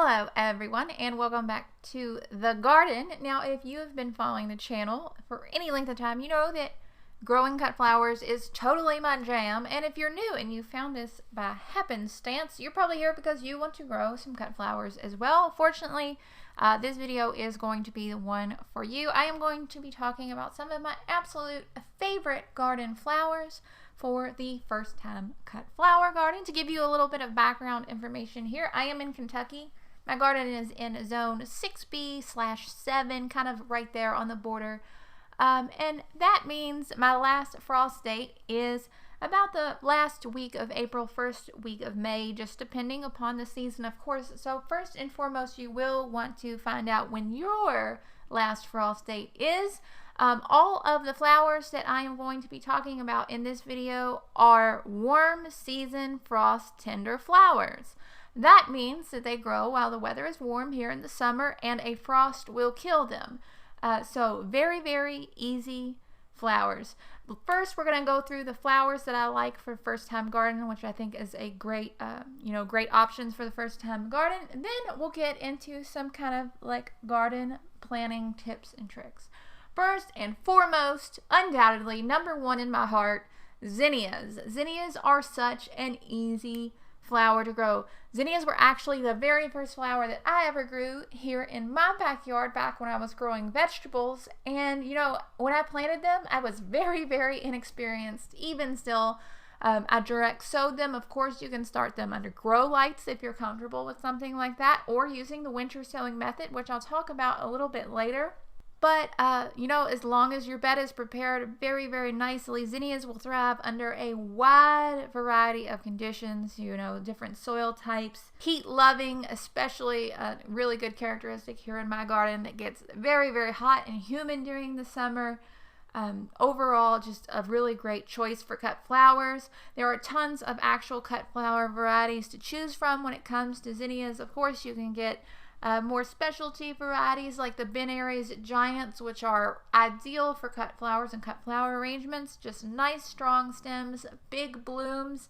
Hello everyone and welcome back to the garden. Now if you have been following the channel for any length of time, you know that growing cut flowers is totally my jam, and if you're new and you found this by happenstance, you're probably here because you want to grow some cut flowers as well. Fortunately, this video is going to be the one for you. I am going to be talking about some of my absolute favorite garden flowers for the first time cut flower garden. To give you a little bit of background information here, I am in Kentucky. My garden is in zone 6B/7, kind of right there on the border. And that means my last frost date is about the last week of April, first week of May, just depending upon the season, of course. So first and foremost, you will want to find out when your last frost date is. All of the flowers that I am going to be talking about in this video are warm season frost tender flowers. That means that they grow while the weather is warm here in the summer and a frost will kill them. So very, very easy flowers. First, we're going to go through the flowers that I like for first time garden, which I think is a great, great options for the first time garden. And then we'll get into some kind of like garden planning tips and tricks. First and foremost, undoubtedly, number one in my heart, zinnias. Zinnias are such an easy flower to grow. Zinnias were actually the very first flower that I ever grew here in my backyard back when I was growing vegetables. And you know, when I planted them, I was very, very inexperienced. Even still, I direct sowed them. Of course, you can start them under grow lights if you're comfortable with something like that, or using the winter sowing method, which I'll talk about a little bit later. But, as long as your bed is prepared very, very nicely, zinnias will thrive under a wide variety of conditions, different soil types. Heat loving, especially a really good characteristic here in my garden that gets very, very hot and humid during the summer. Overall, just a really great choice for cut flowers. There are tons of actual cut flower varieties to choose from when it comes to zinnias. Of course, you can get more specialty varieties like the Ben Aries Giants, which are ideal for cut flowers and cut flower arrangements. Just nice, strong stems, big blooms,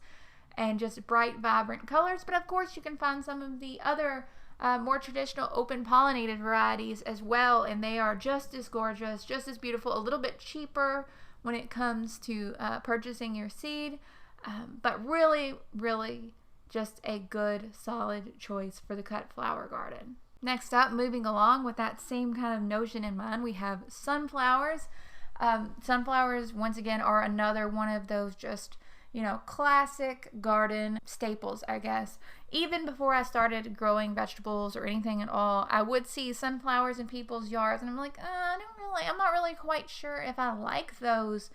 and just bright, vibrant colors. But of course, you can find some of the other more traditional open pollinated varieties as well, and they are just as gorgeous, just as beautiful, a little bit cheaper when it comes to purchasing your seed, but really, really just a good, solid choice for the cut flower garden. Next up, moving along with that same kind of notion in mind, we have sunflowers. Sunflowers, once again, are another one of those just, classic garden staples, I guess. Even before I started growing vegetables or anything at all, I would see sunflowers in people's yards, and I'm like, I'm not really quite sure if I like those.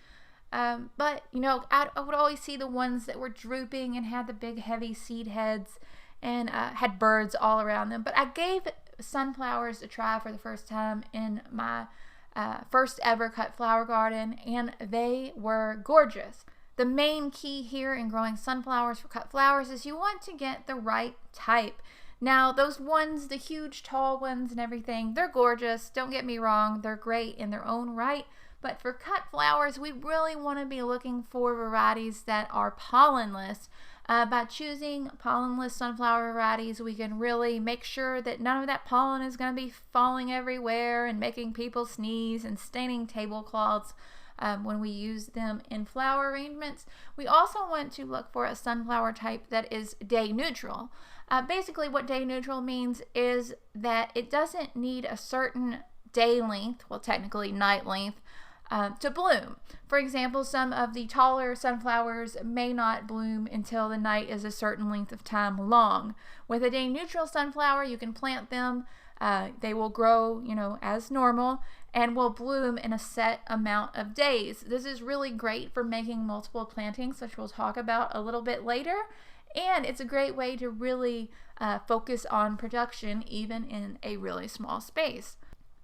But, I would always see the ones that were drooping and had the big heavy seed heads and had birds all around them. But I gave sunflowers a try for the first time in my first ever cut flower garden, and they were gorgeous. The main key here in growing sunflowers for cut flowers is you want to get the right type. Now, those ones, the huge tall ones and everything, they're gorgeous. Don't get me wrong, they're great in their own right. But for cut flowers, we really want to be looking for varieties that are pollenless. By choosing pollenless sunflower varieties, we can really make sure that none of that pollen is going to be falling everywhere and making people sneeze and staining tablecloths when we use them in flower arrangements. We also want to look for a sunflower type that is day neutral. Basically, what day neutral means is that it doesn't need a certain day length, well, technically night length, to bloom. For example, some of the taller sunflowers may not bloom until the night is a certain length of time long. With a day neutral sunflower, you can plant them. They will grow, as normal, and will bloom in a set amount of days. This is really great for making multiple plantings, which we'll talk about a little bit later. And it's a great way to really focus on production even in a really small space.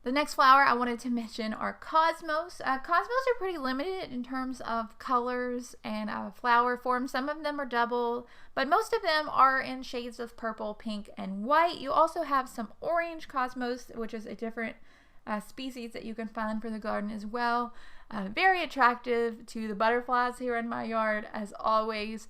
The next flower I wanted to mention are cosmos. Cosmos are pretty limited in terms of colors and flower form. Some of them are double, but most of them are in shades of purple, pink, and white. You also have some orange cosmos, which is a different species that you can find for the garden as well. Very attractive to the butterflies here in my yard, as always.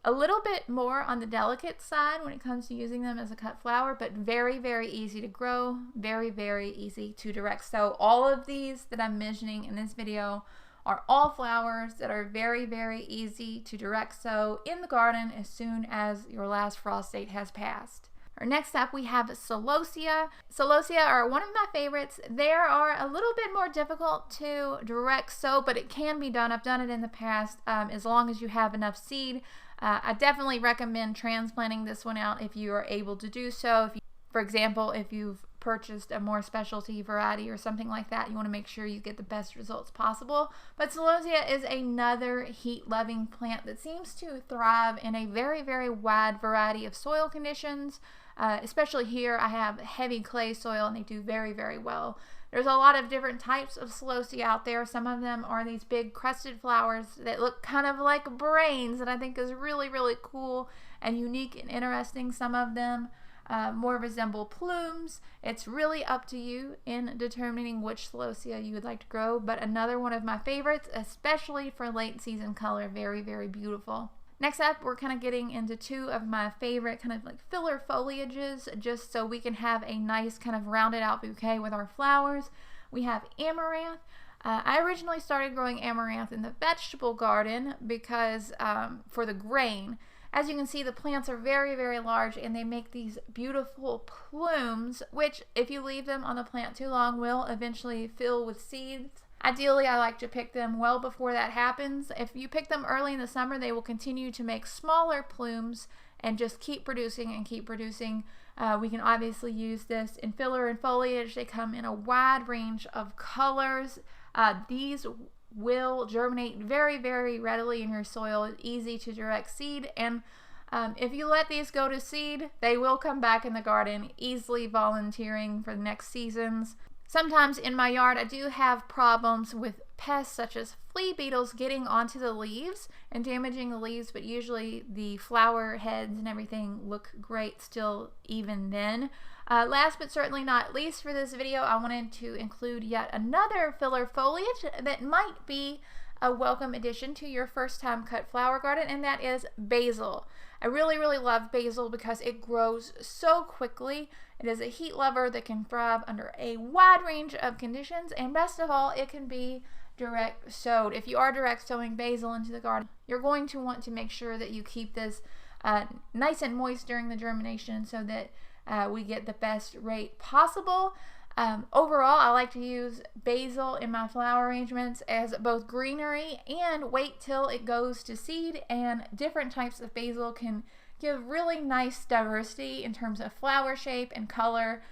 A little bit more on the delicate side when it comes to using them as a cut flower, but very, very easy to grow, very, very easy to direct sow. All of these that I'm mentioning in this video are all flowers that are very, very easy to direct sow in the garden as soon as your last frost date has passed. Next up, we have Celosia. Celosia are one of my favorites. They are a little bit more difficult to direct sow, but it can be done. I've done it in the past as long as you have enough seed. I definitely recommend transplanting this one out if you are able to do so. For example, if you've purchased a more specialty variety or something like that, you want to make sure you get the best results possible. But Celosia is another heat-loving plant that seems to thrive in a very, very wide variety of soil conditions. Especially here, I have heavy clay soil and they do very, very well. There's a lot of different types of Celosia out there. Some of them are these big crusted flowers that look kind of like brains that I think is really, really cool and unique and interesting. Some of them more resemble plumes. It's really up to you in determining which Celosia you would like to grow, but another one of my favorites, especially for late season color. Very, very beautiful. Next up, we're kind of getting into two of my favorite kind of like filler foliages, just so we can have a nice kind of rounded out bouquet with our flowers. We have Amaranth. I originally started growing Amaranth in the vegetable garden because for the grain. As you can see, the plants are very, very large and they make these beautiful plumes, which if you leave them on the plant too long will eventually fill with seeds. Ideally, I like to pick them well before that happens. If you pick them early in the summer, they will continue to make smaller plumes and just keep producing and keep producing. We can obviously use this in filler and foliage. They come in a wide range of colors. These will germinate very, very readily in your soil. It's easy to direct seed, and if you let these go to seed, they will come back in the garden, easily volunteering for the next seasons. Sometimes in my yard, I do have problems with pests such as flea beetles getting onto the leaves and damaging the leaves, but usually the flower heads and everything look great still even then. Last but certainly not least for this video, I wanted to include yet another filler foliage that might be a welcome addition to your first time cut flower garden, and that is basil. I really, really love basil because it grows so quickly. It is a heat lover that can thrive under a wide range of conditions, and best of all, it can be direct sowed. If you are direct sowing basil into the garden, you're going to want to make sure that you keep this nice and moist during the germination so that we get the best rate possible. Overall, I like to use basil in my flower arrangements as both greenery and wait till it goes to seed, and different types of basil can give really nice diversity in terms of flower shape and color,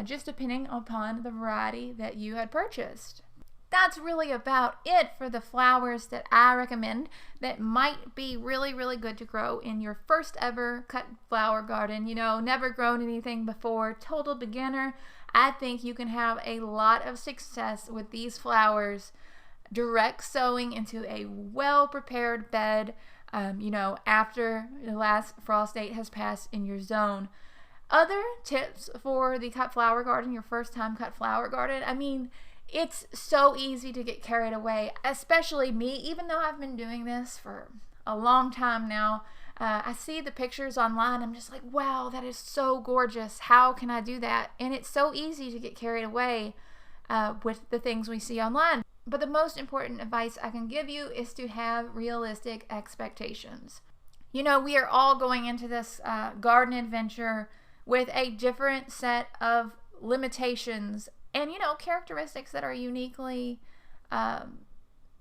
just depending upon the variety that you had purchased. That's really about it for the flowers that I recommend that might be really, really good to grow in your first ever cut flower garden. You know, never grown anything before, total beginner. I think you can have a lot of success with these flowers direct sowing into a well-prepared bed, you know, after the last frost date has passed in your zone. Other tips for the cut flower garden, your first time cut flower garden, I mean, it's so easy to get carried away, especially me, even though I've been doing this for a long time now. I see the pictures online, I'm just like, wow, that is so gorgeous. How can I do that? And it's so easy to get carried away with the things we see online. But the most important advice I can give you is to have realistic expectations. You know, we are all going into this garden adventure with a different set of limitations and, you know, characteristics that are uniquely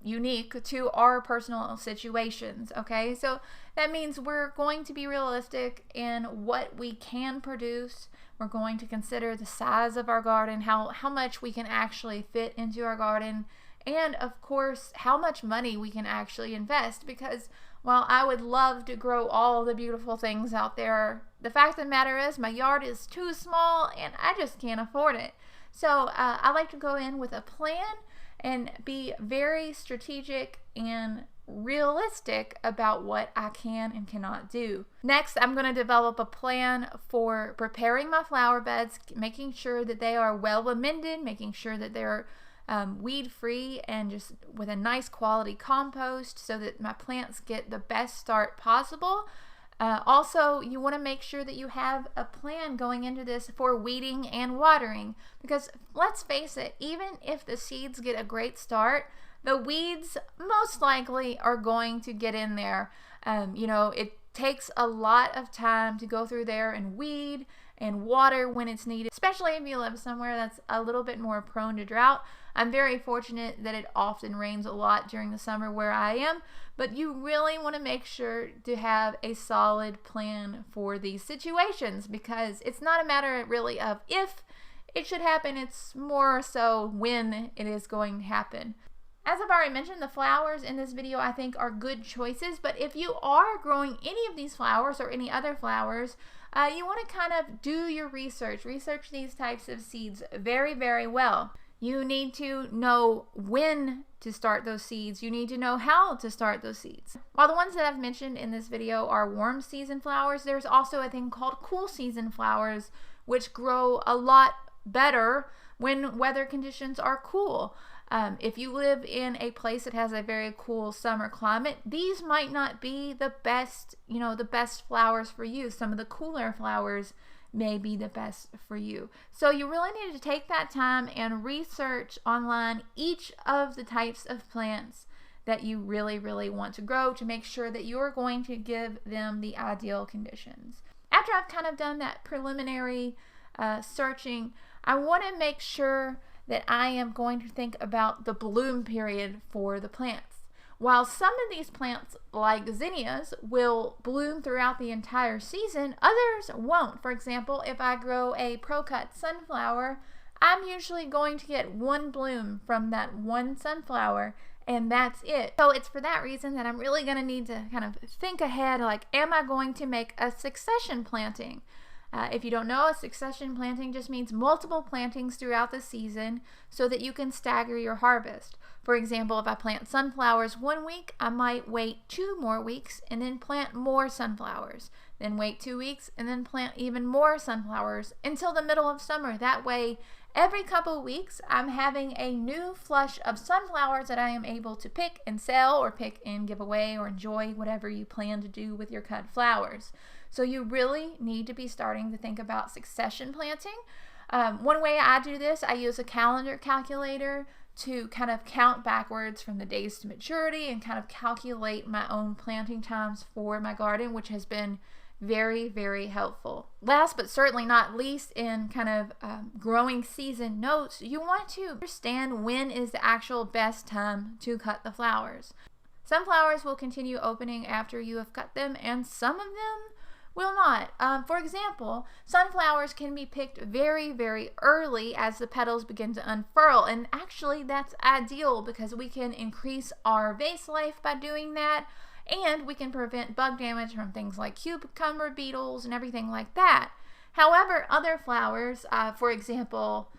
unique to our personal situations, okay? So that means we're going to be realistic in what we can produce. We're going to consider the size of our garden, how much we can actually fit into our garden, and of course, how much money we can actually invest, because while I would love to grow all the beautiful things out there, the fact of the matter is my yard is too small and I just can't afford it. So I like to go in with a plan and be very strategic and realistic about what I can and cannot do. Next, I'm going to develop a plan for preparing my flower beds, making sure that they are well amended, making sure that they're weed free and just with a nice quality compost so that my plants get the best start possible. Also, you want to make sure that you have a plan going into this for weeding and watering, because let's face it, even if the seeds get a great start, the weeds most likely are going to get in there. It takes a lot of time to go through there and weed and water when it's needed, especially if you live somewhere that's a little bit more prone to drought. I'm very fortunate that it often rains a lot during the summer where I am, but you really want to make sure to have a solid plan for these situations, because it's not a matter really of if it should happen, it's more so when it is going to happen. As I've already mentioned, the flowers in this video I think are good choices, but if you are growing any of these flowers or any other flowers, you want to kind of do your research these types of seeds very, very well. You need to know when to start those seeds. You need to know how to start those seeds. While the ones that I've mentioned in this video are warm season flowers, there's also a thing called cool season flowers, which grow a lot better when weather conditions are cool. If you live in a place that has a very cool summer climate, these might not be the best, the best flowers for you. Some of the cooler flowers may be the best for you. So you really need to take that time and research online each of the types of plants that you really, really want to grow to make sure that you're going to give them the ideal conditions. After I've kind of done that preliminary searching, I want to make sure that I am going to think about the bloom period for the plants. While some of these plants, like zinnias, will bloom throughout the entire season, others won't. For example, if I grow a pro-cut sunflower, I'm usually going to get one bloom from that one sunflower, and that's it. So it's for that reason that I'm really going to need to kind of think ahead, like, am I going to make a succession planting? If you don't know, a succession planting just means multiple plantings throughout the season so that you can stagger your harvest. For example, if I plant sunflowers one week, I might wait 2 more weeks and then plant more sunflowers. Then wait 2 weeks and then plant even more sunflowers until the middle of summer. That way, every couple weeks, I'm having a new flush of sunflowers that I am able to pick and sell, or pick and give away, or enjoy, whatever you plan to do with your cut flowers. So you really need to be starting to think about succession planting. One way I do this, I use a calendar calculator to kind of count backwards from the days to maturity and kind of calculate my own planting times for my garden, which has been very, very helpful. Last but certainly not least, in kind of growing season notes, you want to understand when is the actual best time to cut the flowers. Some flowers will continue opening after you have cut them, and some of them will not. For example, sunflowers can be picked very, very early as the petals begin to unfurl, and actually that's ideal because we can increase our vase life by doing that, and we can prevent bug damage from things like cucumber beetles and everything like that. However, other flowers, for example,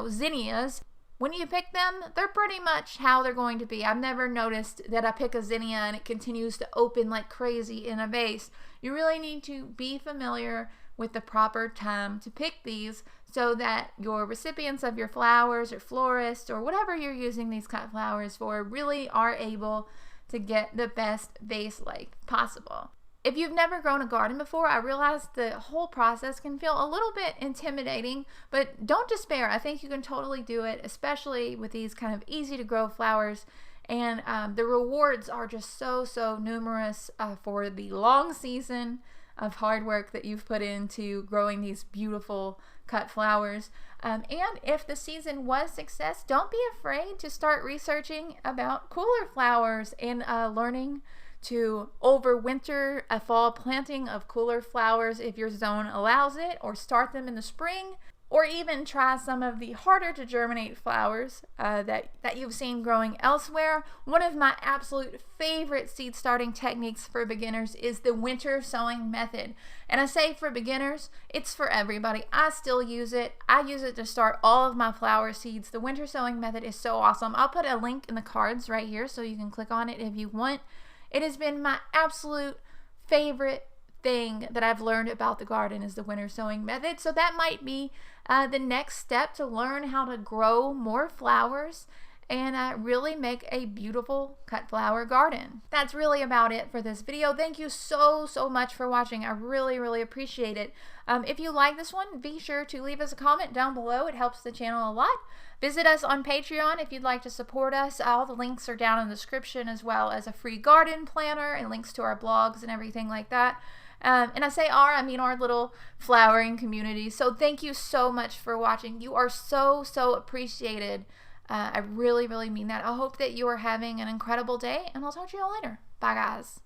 zinnias, when you pick them, they're pretty much how they're going to be. I've never noticed that I pick a zinnia and it continues to open like crazy in a vase. You really need to be familiar with the proper time to pick these so that your recipients of your flowers or florists or whatever you're using these cut flowers for really are able to get the best vase life possible. If you've never grown a garden before, I realize the whole process can feel a little bit intimidating, but don't despair. I think you can totally do it, especially with these kind of easy to grow flowers. And the rewards are just so numerous for the long season of hard work that you've put into growing these beautiful cut flowers. And if the season was success, don't be afraid to start researching about cooler flowers and learning to overwinter a fall planting of cooler flowers if your zone allows it, or start them in the spring, or even try some of the harder to germinate flowers that you've seen growing elsewhere. One of my absolute favorite seed starting techniques for beginners is the winter sowing method. And I say for beginners, it's for everybody. I still use it. I use it to start all of my flower seeds. The winter sowing method is so awesome. I'll put a link in the cards right here so you can click on it if you want. It has been my absolute favorite thing that I've learned about the garden is the winter sowing method. So that might be the next step to learn how to grow more flowers and really make a beautiful cut flower garden. That's really about it for this video. Thank you so much for watching. I really appreciate it. If you like this one, be sure to leave us a comment down below. It helps the channel a lot. Visit us on Patreon if you'd like to support us. All the links are down in the description, as well as a free garden planner and links to our blogs and everything like that. And I say I mean our little flowering community. So thank you so much for watching. You are so appreciated. I really mean that. I hope that you are having an incredible day, and I'll talk to you all later. Bye, guys.